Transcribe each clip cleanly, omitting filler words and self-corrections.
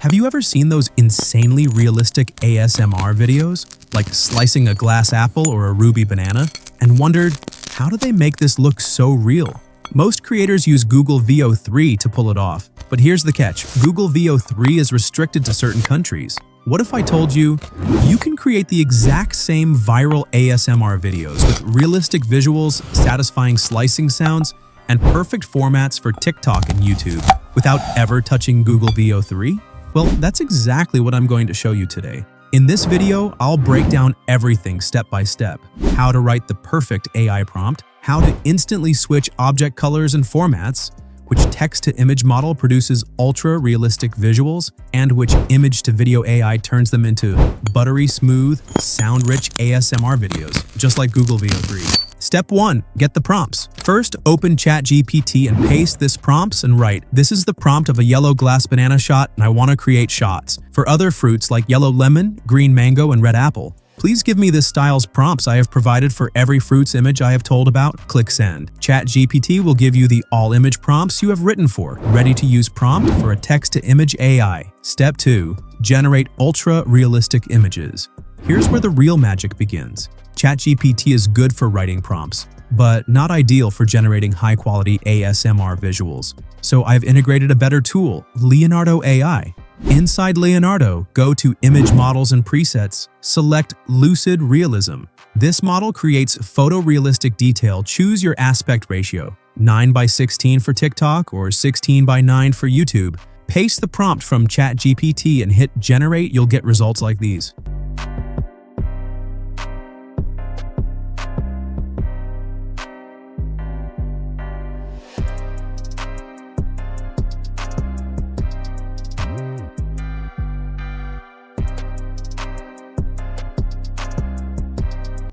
Have you ever seen those insanely realistic ASMR videos, like slicing a glass apple or a ruby banana, and wondered, how do they make this look so real? Most creators use Google Veo3 to pull it off, but here's the catch. Google Veo3 is restricted to certain countries. What if I told you, you can create the exact same viral ASMR videos with realistic visuals, satisfying slicing sounds, and perfect formats for TikTok and YouTube without ever touching Google Veo3? Well, that's exactly what I'm going to show you today. In this video, I'll break down everything step by step. How to write the perfect AI prompt, how to instantly switch object colors and formats, which text-to-image model produces ultra-realistic visuals, and which image-to-video AI turns them into buttery smooth, sound-rich ASMR videos, just like Google Veo3. Step 1. Get the prompts. First, open ChatGPT and paste this prompts and write, "This is the prompt of a yellow glass banana shot and I want to create shots for other fruits like yellow lemon, green mango, and red apple. Please give me this style's prompts I have provided for every fruit's image I have told about." Click send. ChatGPT will give you the all image prompts you have written for, ready to use prompt for a text-to-image AI. Step 2. Generate ultra-realistic images. Here's where the real magic begins. ChatGPT is good for writing prompts, but not ideal for generating high-quality ASMR visuals. So I've integrated a better tool, Leonardo AI. Inside Leonardo, go to Image Models and Presets, select Lucid Realism. This model creates photorealistic detail. Choose your aspect ratio, 9:16 for TikTok or 16:9 for YouTube. Paste the prompt from ChatGPT and hit Generate. You'll get results like these.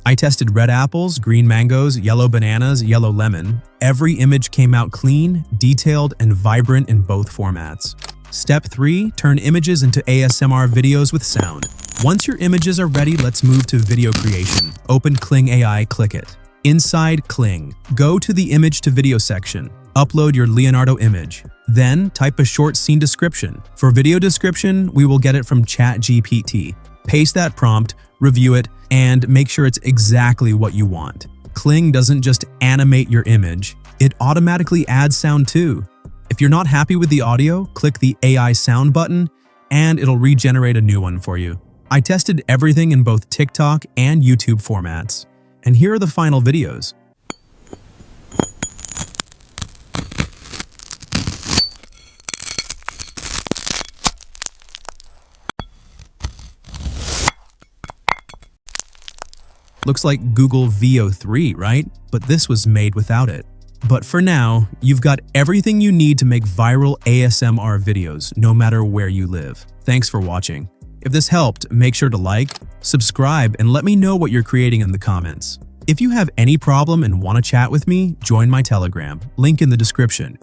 I tested red apples, green mangoes, yellow bananas, yellow lemon. Every image came out clean, detailed, and vibrant in both formats. Step 3. Turn images into ASMR videos with sound. Once your images are ready, let's move to video creation. Open Kling AI, click it. Inside Kling, go to the image to video section. Upload your Leonardo image. Then type a short scene description. For video description, we will get it from ChatGPT. Paste that prompt, review it, and make sure it's exactly what you want. Kling doesn't just animate your image, it automatically adds sound too. If you're not happy with the audio, click the AI sound button and it'll regenerate a new one for you. I tested everything in both TikTok and YouTube formats, and here are the final videos. Looks like Google Veo3, right? But this was made without it. But for now, you've got everything you need to make viral ASMR videos, no matter where you live. Thanks for watching. If this helped, make sure to like, subscribe, and let me know what you're creating in the comments. If you have any problem and want to chat with me, join my Telegram, link in the description.